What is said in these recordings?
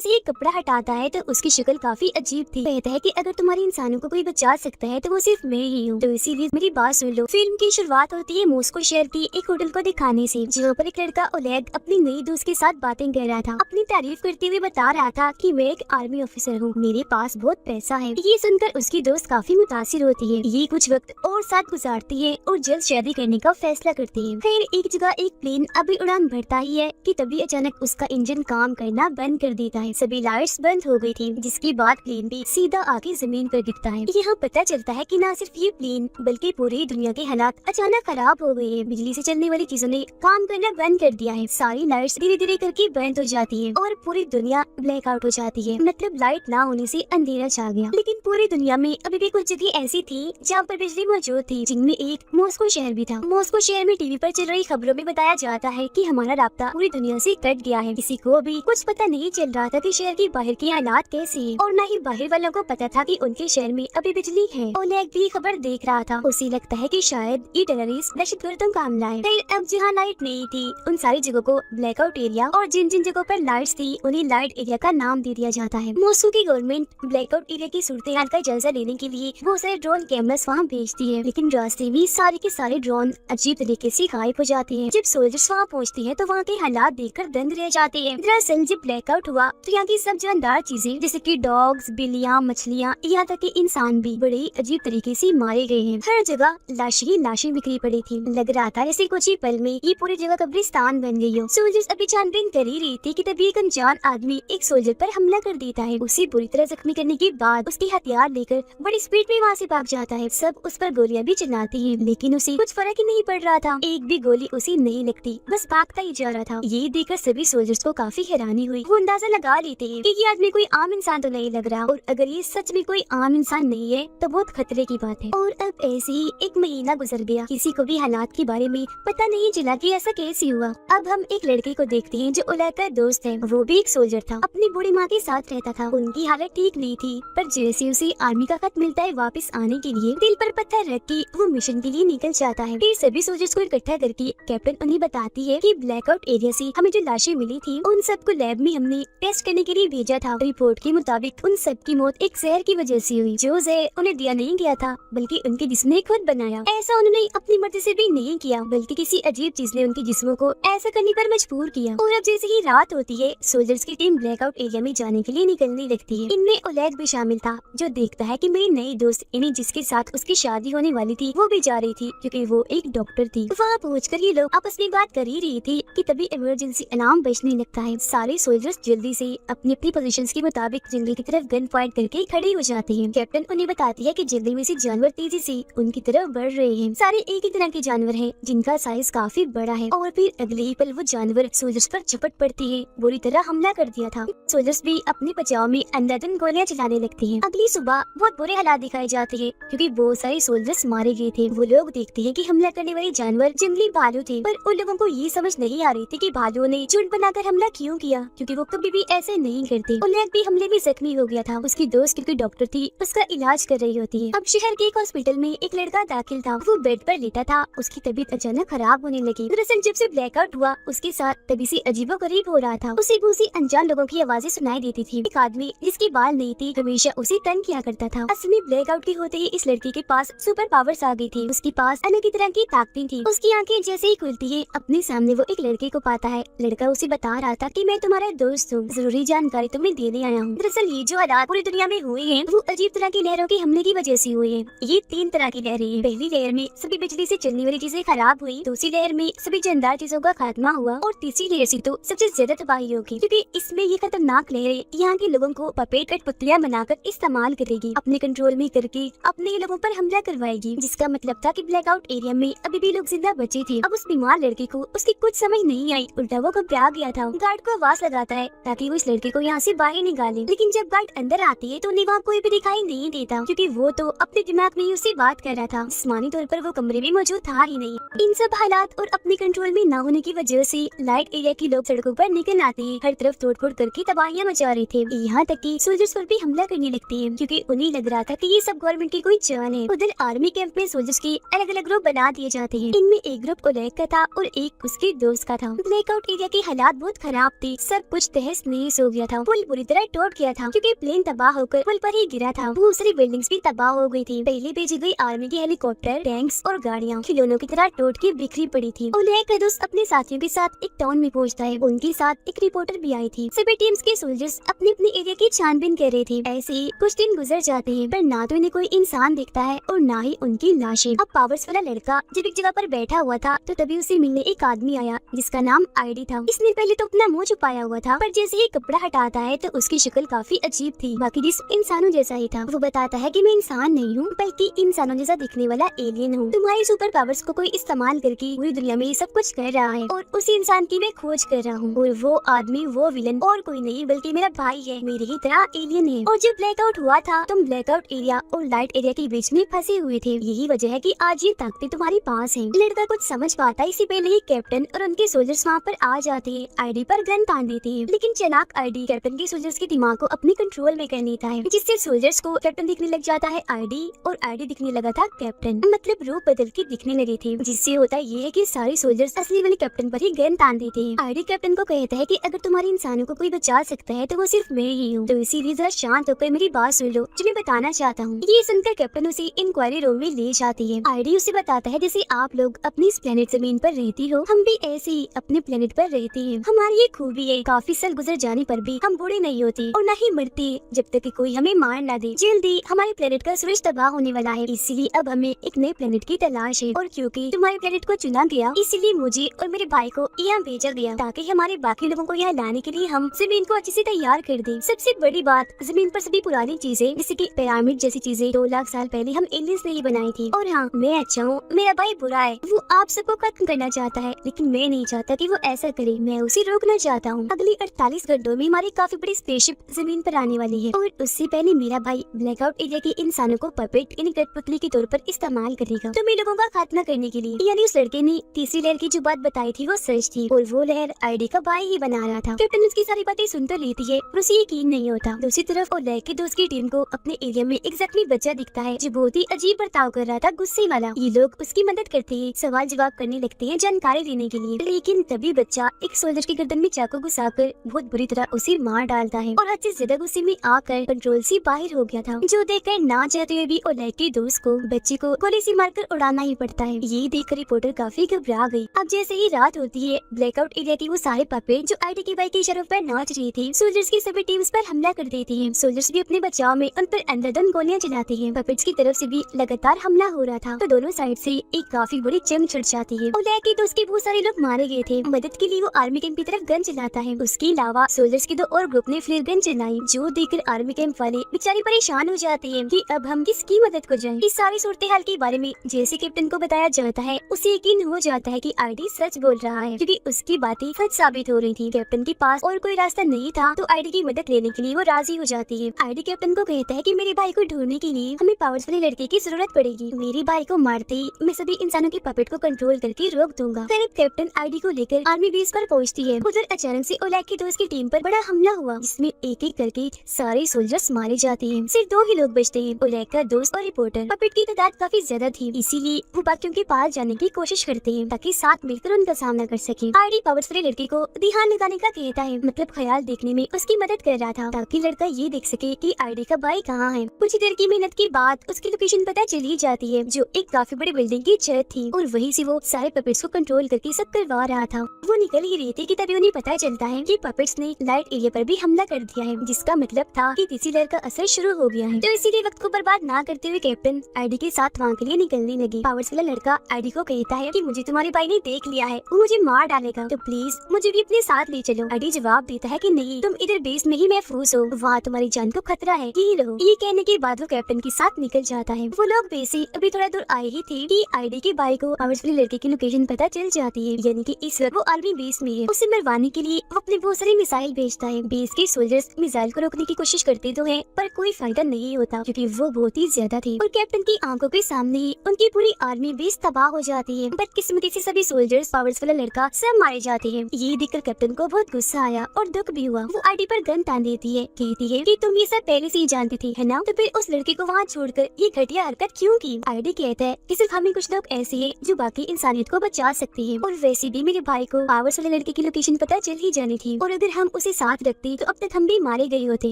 जैसे ही कपड़ा हटाता है तो उसकी शक्ल काफी अजीब थी। कहता है कि अगर तुम्हारे इंसानों को कोई बचा सकता है तो वो सिर्फ मैं ही हूँ, तो इसीलिए मेरी बात सुन लो। फिल्म की शुरुआत होती है मॉस्को शहर की एक होटल को दिखाने से, जहाँ पर एक लड़का ओलेग अपनी नई दोस्त के साथ बातें कर रहा था। अपनी तारीफ करते हुए बता रहा था कि मैं एक आर्मी ऑफिसर हूँ, मेरे पास बहुत पैसा है। ये सुनकर उसकी दोस्त काफी मुतासिर होती है। ये कुछ वक्त और साथ गुजारती है और जल्द शादी करने का फैसला करती है। फिर एक जगह एक प्लेन अभी उड़ान भरता ही है कि तभी अचानक उसका इंजन काम करना बंद कर देता है। सभी लाइट्स बंद हो गई थी, जिसके बाद प्लेन भी सीधा आके जमीन पर गिरता है। यहाँ पता चलता है कि न सिर्फ ये प्लेन बल्कि पूरी दुनिया के हालात अचानक खराब हो गए हैं। बिजली से चलने वाली चीजों ने काम करना बंद कर दिया है। सारी लाइट्स धीरे धीरे करके बंद हो जाती है और पूरी दुनिया ब्लैकआउट हो जाती है। मतलब लाइट ना होने से अंधेरा छा गया। लेकिन पूरी दुनिया में अभी भी कुछ जगह ऐसी थी जहाँ पर बिजली मौजूद थी, जिनमें एक मॉस्को शहर भी था। मॉस्को शहर में टीवी पर चल रही खबरों में बताया जाता है कि हमारा राब्ता पूरी दुनिया से कट गया है। किसी को भी कुछ पता नहीं चल रहा था कि शहर के बाहर के हालात कैसे हैं, और न ही बाहर वालों को पता था कि उनके शहर में अभी बिजली है। ओलेग भी खबर देख रहा था। उसे लगता है कि शायद ये टेररिस्ट दहशतगर्दों का हमला है। फिर अब जहाँ लाइट नहीं थी उन सारी जगहों को ब्लैकआउट एरिया, और जिन जिन जगहों पर लाइट्स थी उन्हें लाइट एरिया का नाम दे दिया जाता है। मॉस्को की गवर्नमेंट ब्लैकआउट एरिया की सूरत हाल का जायजा लेने के लिए बहुत सारे ड्रोन कैमरास वहाँ भेजती है, लेकिन रास्ते में सारे के सारे ड्रोन अजीब तरीके से गायब हो जाते हैं। जब सोल्जर्स वहाँ पहुँचते हैं तो वहाँ के हालात देखकर दंग रह जाते हैं। दरअसल जब ब्लैकआउट हुआ तो यहाँ की सब जानदार चीजें जैसे कि डॉग्स, बिल्लियाँ, मछलियाँ, यहाँ तक कि इंसान भी बड़े अजीब तरीके से मारे गए हैं। हर जगह लाशें ही लाशें बिखरी पड़ी थी। लग रहा था जैसे कुछ ही पल में ये पूरी जगह कब्रिस्तान बन गई हो। सोल्जर्स अभी छानबीन कर ही रही थी कि तभी एक अनजान आदमी एक सोल्जर पर हमला कर देता है। उसे बुरी तरह जख्मी करने के बाद उसके हथियार लेकर बड़ी स्पीड में वहाँ से भाग जाता है। सब उस पर गोलियां भी चलाते हैं, लेकिन उसे कुछ फर्क ही नहीं पड़ रहा था। एक भी गोली उसे नहीं लगती, बस भागता ही जा रहा था। ये देखकर सभी सोल्जर्स को काफी हैरानी हुई। वो अंदाजा लगा लेते हैं कि ये आदमी कोई आम इंसान तो नहीं लग रहा, और अगर ये सच में कोई आम इंसान नहीं है तो बहुत खतरे की बात है। और अब ऐसे ही एक महीना गुजर गया, किसी को भी हालात के बारे में पता नहीं चला कि ऐसा कैसे हुआ। अब हम एक लड़के को देखते हैं जो ओलेग का दोस्त है। वो भी एक सोल्जर था, अपनी बूढ़ी माँ के साथ रहता था। उनकी हालत ठीक नहीं थी, पर जैसे उसे आर्मी का खत मिलता है वापस आने के लिए, दिल पर पत्थर रख के वो मिशन के लिए निकल जाता है। फिर सभी सोल्जर्स को इकट्ठा करके कैप्टन उन्हें बताती है कि ब्लैकआउट एरिया से हमें जो लाशें मिली थी उन सबको लैब में हमने टेस्ट करने के लिए भेजा था। रिपोर्ट के मुताबिक उन सब की मौत एक जहर की वजह से हुई, जो जहर उन्हें दिया नहीं गया था बल्कि उनके जिस्म ने खुद बनाया। ऐसा उन्होंने अपनी मर्जी से भी नहीं किया, बल्कि किसी अजीब चीज ने उनके जिस्मों को ऐसा करने पर मजबूर किया। और अब जैसे ही रात होती है सोल्जर्स की टीम ब्लैकआउट एरिया में जाने के लिए निकलने लगती है। इनमें ओलेग भी शामिल था, जो देखता है कि मेरी नई दोस्त यानी जिसके साथ उसकी शादी होने वाली थी वो भी जा रही थी, क्योंकि वो एक डॉक्टर थी। वहाँ पहुंचकर ये लोग आपस में बात कर ही रही थी कि तभी इमरजेंसी अलार्म बजने लगता है। सारे सोल्जर्स जल्दी से अपनी अपनी पोजीशंस के मुताबिक जंगल की तरफ गन पॉइंट करके खड़े हो जाते हैं। कैप्टन उन्हें बताती है कि जंगल में से जानवर तेजी से उनकी तरफ बढ़ रहे हैं। सारे एक ही तरह के जानवर हैं, जिनका साइज काफी बड़ा है। और फिर अगले ही पल वो जानवर सोल्जर्स पर झपट पड़ती है, बुरी तरह हमला कर दिया था। सोल्जर्स भी अपने बचाव में अंधाधुंध गोलियां चलाने लगते हैं। अगली सुबह बहुत बुरे हालात दिखाए जाते हैं, क्योंकि बहुत सारे सोल्जर्स मारे गए थे। वो लोग देखते हैं कि हमला करने वाले जानवर जंगली भालू थे, पर उन लोगों को ये समझ नहीं आ रही थी कि भालुओं ने झुंड बनाकर हमला क्यों किया, क्योंकि वो कभी भी ऐसे नहीं करते। ओलेग भी हमले में जख्मी हो गया था। उसकी दोस्त क्योंकि डॉक्टर थी उसका इलाज कर रही होती है। अब शहर के एक हॉस्पिटल में एक लड़का दाखिल था। वो बेड पर लेटा था। उसकी तबीयत अचानक खराब होने लगी। दरअसल जब से ब्लैकआउट हुआ उसके साथ तभी से अजीबोगरीब हो रहा था। उसे बहुत सी अनजान लोगों की आवाजें सुनाई देती थी। एक आदमी जिसके बाल नहीं थे हमेशा उसे तंग किया करता था। असल में ब्लैकआउट के होते ही इस लड़की के पास सुपर पावर्स आ गई थी। उसके पास अलग ही तरह की ताकतें थी। उसकी आंखें जैसे ही खुलती है अपने सामने वो एक लड़के को पाता है। लड़का उसे बता रहा था कि मैं तुम्हारा दोस्त हूँ, जरूरी जानकारी तुम्हें देने आया हूँ। दरअसल ये जो हालात पूरी दुनिया में हुए हैं वो अजीब तरह की लहरों के हमले की वजह से हुए हैं। ये 3 तरह की लहरें हैं। पहली लहर में सभी बिजली से चलने वाली चीजें खराब हुई, दूसरी लहर में सभी जानदार चीजों का खात्मा हुआ, और तीसरी लहर से तो सबसे ज्यादा तबाही होगी, क्योंकि इसमें ये खतरनाक लहरें यहाँ के लोगों को पपेट कर पुतलियां बनाकर इस्तेमाल करेगी, अपने कंट्रोल में करके अपने लोगों पर हमला करवाएगी। जिसका मतलब था कि ब्लैकआउट एरिया में अभी भी लोग जिंदा बचे थे। अब उस बीमार लड़के को उसकी कुछ समझ नहीं आई, उल्टा वो घबरा गया था। गार्ड को आवाज लगाता है ताकि वो इस लड़के को यहाँ से बाहर निकाले, लेकिन जब गार्ड अंदर आती है तो उन्हें वहाँ कोई भी दिखाई नहीं देता, क्योंकि वो तो अपने दिमाग में ही उससे बात कर रहा था। जिस्मानी तौर पर वो कमरे में मौजूद था ही नहीं। इन सब हालात और अपने कंट्रोल में न होने की वजह से लाइट एरिया के लोग सड़कों पर निकल आते हैं। हर तरफ तोड़फोड़ करके तबाहियां मचा रहे थे। यहाँ तक कि सोल्जर्स पर भी हमला करने लगते हैं, क्योंकि उन्हें लग रहा था कि ये सब गवर्नमेंट की कोई चाल है। उधर आर्मी कैंप में सोल्जर्स के अलग अलग ग्रुप बना दिए जाते हैं। इनमें एक ग्रुप ओलेग का था और एक उसके दोस्त का था। ब्लैकआउट एरिया के हालात बहुत खराब थे। सब कुछ तहस नहस सो गया था। पुल पूरी तरह टूट गया था क्योंकि प्लेन तबाह होकर पुल पर ही गिरा था। दूसरी बिल्डिंग्स भी तबाह हो गई थी। पहले भेजी गई आर्मी के हेलीकॉप्टर, टैंक्स और गाड़ियाँ खिलौनों की तरह टूट के बिखरी पड़ी थी। उन्हें कदुस अपने साथियों के साथ एक टाउन में पहुंचता है। उनके साथ एक रिपोर्टर भी आई थी। सभी टीम्स के सोल्जर्स अपने अपने एरिया की छानबीन कर रहे थे। ऐसे ही कुछ दिन गुजर जाते हैं पर ना तो इन्हें कोई इंसान दिखता है और ना ही उनकी लाशें। अब पावर्स वाला लड़का जब एक जगह पर बैठा हुआ था तो तभी उसे मिलने एक आदमी आया जिसका नाम आईडी था। इसने पहले तो अपना मुंह छुपाया हुआ था पर जैसे ही कपड़ा हटाता है तो उसकी शक्ल काफी अजीब थी, बाकी जिस इंसानों जैसा ही था। वो बताता है कि मैं इंसान नहीं हूँ बल्कि इंसानों जैसा दिखने वाला एलियन हूँ। तुम्हारी सुपर पावर्स को कोई इस्तेमाल करके पूरी दुनिया में ये सब कुछ कर रहा है और उसी इंसान की मैं खोज कर रहा हूँ। और वो आदमी, वो विलन और कोई नहीं बल्कि मेरा भाई है, मेरी ही तरह एलियन है। और जब ब्लैकआउट हुआ था तुम ब्लैकआउट एरिया और लाइट एरिया के बीच में फंसे हुए थे। यही वजह है कि आज ये ताकतें तुम्हारे पास हैं। लड़का कुछ समझ पाता इससे पहले ही कैप्टन और उनके सोल्जर्स वहाँ पर आ जाते हैं। आईडी पर गन तान देते हैं लेकिन चालाक आईडी कैप्टन के सोल्जर्स के दिमाग को अपने कंट्रोल में कर लेता है जिससे सोल्जर्स को कैप्टन दिखने लग जाता है आईडी और आईडी दिखने लगा था कैप्टन। मतलब रूप बदल के दिखने लगे थे जिससे होता ये है कि सारे सोल्जर्स असली वाले कैप्टन पर ही गन तान देते हैं। आईडी कैप्टन को कहता है कि अगर तुम्हारे इंसानों को कोई बचा सकता है तो वो सिर्फ मैं ही हूँ, तो इसीलिए जरा शांत होकर मेरी बात सुन लो जो मैं बताना चाहता हूँ। ये सुनकर कैप्टन उसे इंक्वायरी रूम में ले जाती है। आईडी उसे बताता है जैसे आप लोग अपनी इस प्लेनेट जमीन पर रहती हो, हम भी ऐसे ही अपने प्लेनेट पर रहते हैं। हमारी ये खूबी है, काफी साल गुजर जाने पर भी हम बूढ़े नहीं होते और न ही मरते जब तक कि कोई हमें मार ना दे। जल्दी हमारे प्लेनेट का सूरज तबाह होने वाला है, इसीलिए अब हमें एक नए प्लेनेट की तलाश है। और क्योंकि तुम्हारे प्लेनेट को चुना गया इसीलिए मुझे और मेरे भाई को यहाँ भेजा गया ताकि हमारे बाकी लोगों को यहाँ लाने के लिए हम जमीन को अच्छे से तैयार कर दें। सबसे बड़ी बात, जमीन पर सभी पुरानी चीजें जैसे कि पिरामिड जैसी चीजें 2 लाख साल पहले हम एलियंस ने ही बनाई थी। और हाँ, मैं अच्छा हूँ, मेरा भाई बुरा है, वो आप सबको खत्म करना चाहता है लेकिन मैं नहीं चाहता कि वो ऐसा करे, मैं उसे रोकना चाहता हूँ। अगले 48 घंटों में हमारी काफी बड़ी स्पेसशिप जमीन पर आने वाली है और उससे पहले मेरा भाई ब्लैकआउट एरिया के इंसानों को पपेट यानी कठपुतली के तौर पर इस्तेमाल करेगा तुम्हें लोगों का खात्मा करने के लिए। यानी उस लड़के ने तीसरी लहर की जो बात बताई थी वो सच थी और वो लहर आईडी का भाई ही बना रहा था। कैप्टन उसकी सारी बातें सुन तो लेती है पर उसे यकीन नहीं होता। दूसरी तरफ और लहर के दोस्त की टीम को अपने एरिया में एक जख्मी बच्चा दिखता है जो बहुत ही अजीब बर्ताव कर रहा था, गुस्से वाला। ये लोग उसकी मदद करते हैं, सवाल जवाब करने लगते हैं जानकारी देने के लिए। लेकिन तभी बच्चा एक सोल्जर की गर्दन में चाकू घुसाकर बहुत बुरी तरह उसे मार डालता है और हद से ज्यादा गुस्से में आकर कंट्रोल से बाहर हो गया था, जो देखकर ना चाहते हुए भी और लड़के दोस्त को बच्चे को गोली से मारकर उड़ाना ही पड़ता है। ये देखकर रिपोर्टर काफी घबरा गई। अब जैसे ही रात होती है, ब्लैकआउट एरिया की वो सारे पपेट जो आईडी के भाई की इशारों पर नाच रही थी सोल्जर्स की सभी टीम्स पर हमला कर देती है। सोल्जर्स भी अपने बचाव में उन पर अंधाधुंध गोलियां चलाते हैं। पपेट्स की तरफ से भी लगातार हमला हो रहा था तो दोनों साइड से एक काफी बड़ी जंग छिड़ जाती है और लड़के दोस्त के बहुत सारे लोग मारे गए थे। मदद के लिए वो आर्मी कैंप की तरफ गन चलाता है। उसके अलावा सोल्जर्स के 2 और ग्रुप ने फ्लेयर गन चलाई, जो देखकर आर्मी कैंप वाले बेचारे परेशान हो जाते हैं कि अब हम किसकी मदद को जाएं। इस सारी सूरत हाल के बारे में जैसे कैप्टन को बताया जाता है उसे यकीन हो जाता है कि आईडी सच बोल रहा है क्योंकि उसकी बातें सच साबित हो रही थी। कैप्टन के पास और कोई रास्ता नहीं था तो आईडी की मदद लेने के लिए वो राजी हो जाती है। आईडी कैप्टन को कहता है कि मेरे भाई को ढूंढने के लिए हमें पावर्स वाले लड़के की जरूरत पड़ेगी। मेरे भाई को मारते ही मैं सभी इंसानों के पपेट को कंट्रोल करके रोक दूंगा। फिर कैप्टन आईडी को लेकर आर्मी बेस पर पहुंचती है। उधर अचानक से ओलैक के दोस्त की टीम पर बड़ा हमला हुआ जिसमें एक एक करके सारे सोल्जर्स मारे जाते हैं। सिर्फ 2 ही लोग बचते हैं, ओलैक का दोस्त और रिपोर्टर। पपेट की तादाद काफी ज्यादा थी इसीलिए वो बाकियों के पास जाने की कोशिश करते हैं ताकि साथ मिलकर उनका सामना कर सके। आईडी पावर्स वाले लड़के को ध्यान लगाने का कहता है, मतलब ख्याल देखने में उसकी मदद कर रहा था ताकि लड़का ये देख सके कि आईडी का भाई कहाँ है। कुछ देर की मेहनत के बाद उसकी लोकेशन पता चली जाती है जो एक काफी बड़ी बिल्डिंग की छत थी और वहीं से वो सारे पपेट्स को कंट्रोल करके सब करवा रहा था। वो निकल ही रही थी कि तभी उन्हें पता चलता है कि पपेट्स ने लाइट एरिया पर भी हमला कर दिया है, जिसका मतलब था कि तीसरी लहर का असर शुरू हो गया है। तो इसीलिए वक्त को बर्बाद ना करते हुए कैप्टन आईडी के साथ वहाँ के लिए निकलने लगे। पावर्स वाला लड़का आईडी को कहता है कि मुझे तुम्हारे भाई ने देख लिया है, वो मुझे मार डालेगा, तो प्लीज मुझे भी अपने साथ ले चलो। आईडी जवाब देता है कि नहीं, तुम इधर बेस में ही महफूज हो, वहाँ तुम्हारी जान को खतरा है, यही रहो। ये कहने के बाद वो कैप्टन के साथ निकल जाता है। वो लोग बेस से अभी थोड़ा दूर आए ही थे कि आईडी के भाई को पावर्स वाले लड़के की लोकेशन पता चल जाती है, यानी कि इस वक्त वो आर्मी बेस में है। उसे मरवाने के लिए वो अपने बहुत सारी मिसाइल भेजता है। बेस के सोल्जर्स मिसाइल को रोकने की कोशिश करते तो हैं, पर कोई फायदा नहीं होता क्योंकि वो बहुत ही ज्यादा थी और कैप्टन की आंखों के सामने ही उनकी पूरी आर्मी बेस तबाह हो जाती है। बदकिस्मती से सभी सोल्जर्स, पावर्स वाला लड़का सब मारे जाते हैं। ये देखकर कैप्टन को बहुत गुस्सा आया और दुख भी हुआ। वो आईडी पर गन तान देती है, कहती है कि तुम ये सब पहले से ही जानती थी, है ना? तो फिर उस लड़के को वहाँ छोड़कर ये घटिया हरकत क्यों की? आईडी कहता है कि सिर्फ हमें कुछ लोग ऐसे हैं जो बाकी इंसानियत को बचा सकते हैं और वैसे भी मेरे भाई को पावर्स वाले लड़के की लोकेशन पता चल ही जानी थी और अगर हम उसे साथ रखती तो अब तक हम भी मारे गए होते,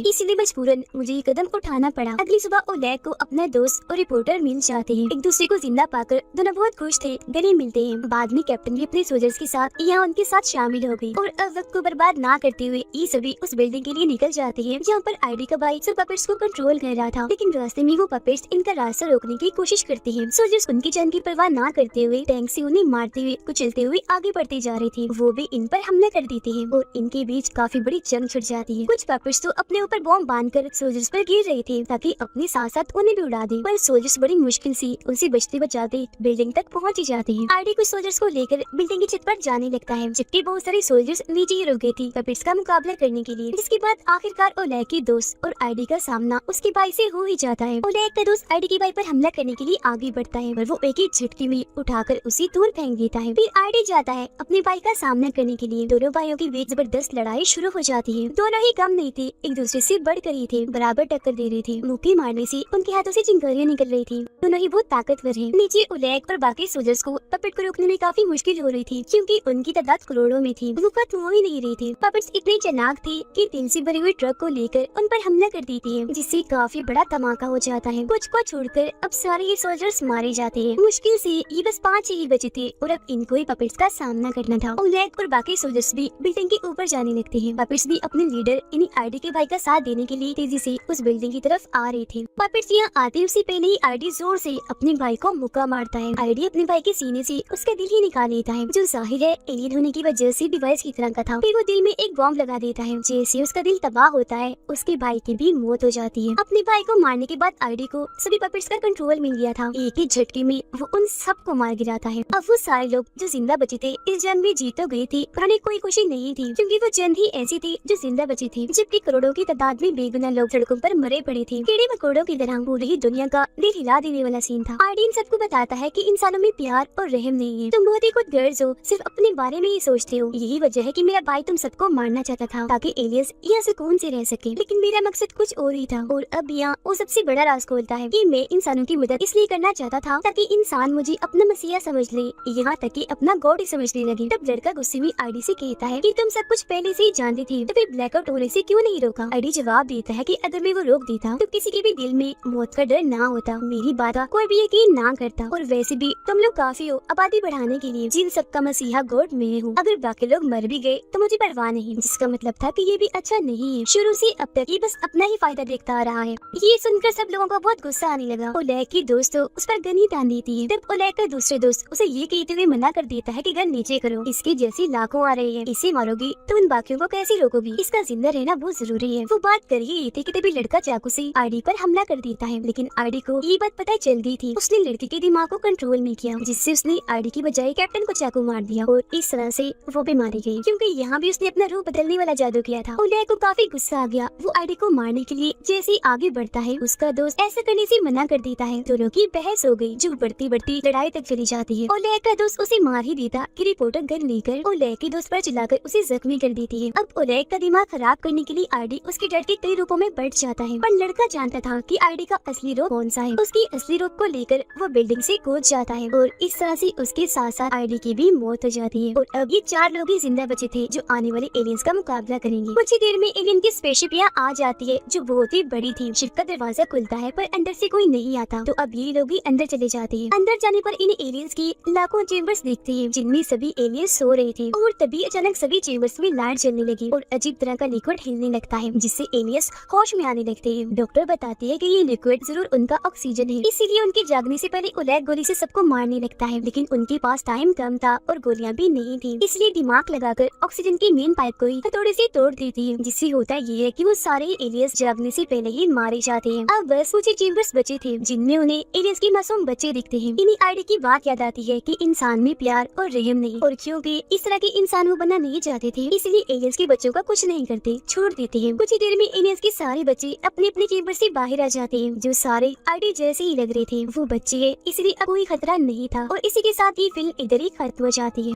इसलिए मजबूरन मुझे ये कदम उठाना पड़ा। अगली सुबह ओलेग को अपना दोस्त और रिपोर्टर मिल जाते हैं। एक दूसरे को जिंदा पाकर दोनों बहुत खुश थे, गले मिलते हैं। बाद में कैप्टन भी अपने सोल्जर्स के साथ यहाँ उनके साथ शामिल हो गई और अब वक्त को बर्बाद ना करते हुए ये सभी उस बिल्डिंग के लिए निकल जाते हैं जहाँ पर आईडी का भाई सब पपेट्स को कंट्रोल कर रहा था। लेकिन रास्ते में वो पपेट्स इनका रास्ता रोकने की कोशिश करते हैं। सोल्जर्स उनकी जान की परवाह ना करते हुए टैंक से उन्हें मारते हुए कुचलते हुए आगे बढ़ते जा रहे थे। वो भी इन पर हमला कर देते हैं और इनके बीच काफी बड़ी जंग छिड़ जाती है। कुछ पपेट्स तो अपने ऊपर बॉम्ब बांधकर सोल्जर्स पर गिर रहे थे ताकि अपने साथ साथ उन्हें भी उड़ा दे, पर सोल्जर्स बड़ी मुश्किल से उनसे बचते बचाते बिल्डिंग तक पहुँच ही जाते हैं। आईडी कुछ सोल्जर्स को लेकर बिल्डिंग की छत पर जाने लगता है, जबकि बहुत सारे सोल्जर्स नीचे ही रुक गए थे पपेट्स का मुकाबला करने के लिए। इसके बाद आखिरकार ओलेग के दोस्त और आईडी का सामना उसके भाई से हो ही जाता है। ओलेग का दोस्त आईडी के भाई पर हमला करने के लिए आगे बढ़ता है, पर वो एक ही झटके में उठाकर उसे दूर फेंक देता है। फिर आईडी जाता है अपने भाई का सामना करने के लिए। दोनों भाइयों के बीच जबरदस्त लड़ाई शुरू हो जाती है। दोनों ही कम नहीं थे, एक दूसरे से बढ़कर ही थे, बराबर टक्कर दे रहे थे। मुक्की मारने से उनके हाथों से चिंगारियां निकल रही थी। दोनों ही बहुत ताकतवर हैं। नीचे ओलेग और बाकी सोल्जर्स को पपेट को रोकने में काफी मुश्किल हो रही थी, क्योंकि उनकी तादाद करोड़ों में थी। वो खत्म हो ही नहीं रही थी। पपेट्स इतने चालाक थे कि तेल से भरी हुई ट्रक को लेकर उन पर हमला कर देती है, जिससे काफी बड़ा धमाका हो जाता है। कुछ को छोड़कर अब सारे ये सोल्जर्स मारे जाते हैं। मुश्किल से ये बस 5 ही बचे थे और अब इनको ही पपेट्स का सामना करना था। ओलेग और बाकी सोल्जर्स भी बिल्डिंग के ऊपर जाने लगते हैं। पपेट्स भी अपने लीडर यानी आईडी के भाई का साथ देने के लिए तेजी से उस बिल्डिंग की तरफ आ रहे थे। पपेट्स यहाँ आते उससे पहले ही आईडी जोर से अपने भाई को मुक्का मारता है। आईडी अपने भाई के सीने से उसका दिल ही निकाल लेता है, जो जाहिर है एलियन होने की वजह से डिवाइस की तरह का था। फिर वो दिल में एक बॉम्ब लगा देता है। जैसे उसका दिल तबाह होता है, उसके भाई की भी मौत हो जाती है। अपने भाई को मारने के बाद आईडी को सभी पपेट्स का कंट्रोल मिल गया था। एक ही झटके में वो उन सबको मार गिराता है। अब वो सारे लोग जो जिंदा बचे थे इस जंग में जीत तो गए थे, पर उन्हें कोई खुशी नहीं थी, क्योंकि वो जंग ही ऐसी थी जो जिंदा बची थी, जबकि करोड़ों की तादाद में बेगुनाह लोग सड़कों पर मरे पड़े थे। कीड़े मकोड़ों की तरह पूरी दुनिया का दिल हिला देने वाला सीन था। आईडी इन सबको बताता है कि इंसानों में प्यार और रहम नहीं है। तुम बहुत ही खुद गर्ज हो, सिर्फ अपने बारे में ही सोचते हो। यही वजह है कि मेरा भाई तुम सबको मारना चाहता था ताकि एलियंस यहाँ सुकून से रह सके, लेकिन मेरा मकसद कुछ और ही था। और अब यहाँ वो सबसे बड़ा राज खोलता है कि मैं इंसानों की मदद इसलिए करना चाहता था ताकि इंसान मुझे अपना मसीहा समझ ले, यहाँ तक कि अपना गॉड ही समझने लगे। तब लड़का गुस्से में आईडी से कहता है कि तुम सब कुछ पहले से ही जानती थी, तो फिर ब्लैकआउट होने से क्यों नहीं रोका। आईडी जवाब देता है कि अगर मैं वो रोक देता तो किसी के भी दिल में मौत का डर ना होता, मेरी बात का कोई भी यकीन ना करता, और वैसे भी तुम लोग काफी हो आबादी बढ़ाने के लिए, जिन सबका मसीहा गॉड मैं हूँ। अगर बाकी लोग मर भी गए तो मुझे परवाह नहीं, जिसका मतलब था कि ये भी अच्छा नहीं है। शुरू से अब तक ये बस अपना ही फायदा देखता आ रहा है। ये सुनकर सब लोगों को बहुत गुस्सा आने लगा। ओलेग की दोस्त उस पर गन ही तान देती है। तब ओलेग का दूसरे दोस्त उसे ये कहते हुए मना कर देता है कि गन नीचे करो, इसके जैसे लाखों आ रहे हैं, इसे मारोगी तो उन बाकियों को कैसे रोकोगी, इसका जिंदा रहना बहुत जरूरी है। वो बात कर ही थी कि तभी लड़का चाकू से आईडी पर हमला कर देता है, लेकिन आईडी को ये बात पता चल गई थी। उसने लड़के के दिमाग को कंट्रोल नहीं किया, जिससे उसने आईडी की बजाय कैप्टन को चाकू मार दिया और इस तरह से वो भी मारी गई, क्योंकि यहाँ भी उसने अपना रूप बदलने वाला जादू किया था। ओलेग को काफी गुस्सा आ गया। वो आईडी को मारने के लिए जैसे ही आगे बढ़ता है, उसका दोस्त ऐसा करने से मना कर देता है। दोनों की बहस हो गई, जो बढ़ती बढ़ती लड़ाई तक चली जाती है। ओलेग का दोस्त उसे मार ही देता कि रिपोर्टर गन लेकर ओलेग के दोस्त पर चिल्लाकर उसे जख्मी कर देती है। अब ओलेग का दिमाग खराब करने के लिए आईडी उसके डर के कई रूपों में बढ़ जाता है, पर लड़का जानता था कि आईडी का असली रूप कौन सा है। उसकी असली रूप को लेकर वो बिल्डिंग से कूद जाता है और इस तरह से उसके साथ साथ आईडी की भी मौत हो जाती है। और अब ये 4 लोग ही जिंदा बचे थे जो आने वाले एलियंस का मुकाबला करेंगे। कुछ ही देर में एलियन की स्पेसशिप यहाँ आ जाती है, जो बहुत ही बड़ी थी। शिप का दरवाजा खुलता है, पर अंदर से कोई नहीं आता, तो अब ये लोग ही अंदर चले जाते हैं। अंदर जाने पर इन एलियंस की लाखों चेम्बर्स दिखते हैं, जिनमें सभी एलियंस सो रहे थे। और तभी अचानक सभी चेम्बर्स में लाइट जलने लगी और अजीब तरह का लिक्विड हिलने लगता है, जिससे एलियंस होश में आने लगते हैं। डॉक्टर बताती है कि ये लिक्विड जरूर उनका ऑक्सीजन है, इसीलिए उनके जागने से पहले ओलेग गोली से सबको मारने लगता है। लेकिन उनके पास टाइम कम था और गोलियां भी नहीं थी, इसलिए दिमाग लगाकर ऑक्सीजन की मेन पाइप को ही हथौड़े से तोड़ देती है, जिससे होता ये है कि वो सारे एलियंस जागने से पहले ही मारे जाते हैं। अब बस कुछ चेम्बर्स बचे थे, जिनमें उन्हें एलियंस के मासूम बच्चे दिखते हैं। इन्हीं आईडी की बात याद आती है कि इंसान में प्यार और रहम नहीं, और क्योंकि इस तरह के इंसान वो बनना नहीं चाहते थे, इसलिए एलियंस के बच्चों का कुछ नहीं करते, छोड़ देते हैं। कुछ ही देर में एलियंस के सारे बच्चे अपने अपने चेम्बर से बाहर आ जाते हैं, जो सारे आईडी जैसे ही लग रहे थे। वो बच्चे इसलिए अब कोई खतरा नहीं था। और इसी के साथ ये फिल्म इधर ही खत्म हो जाती है।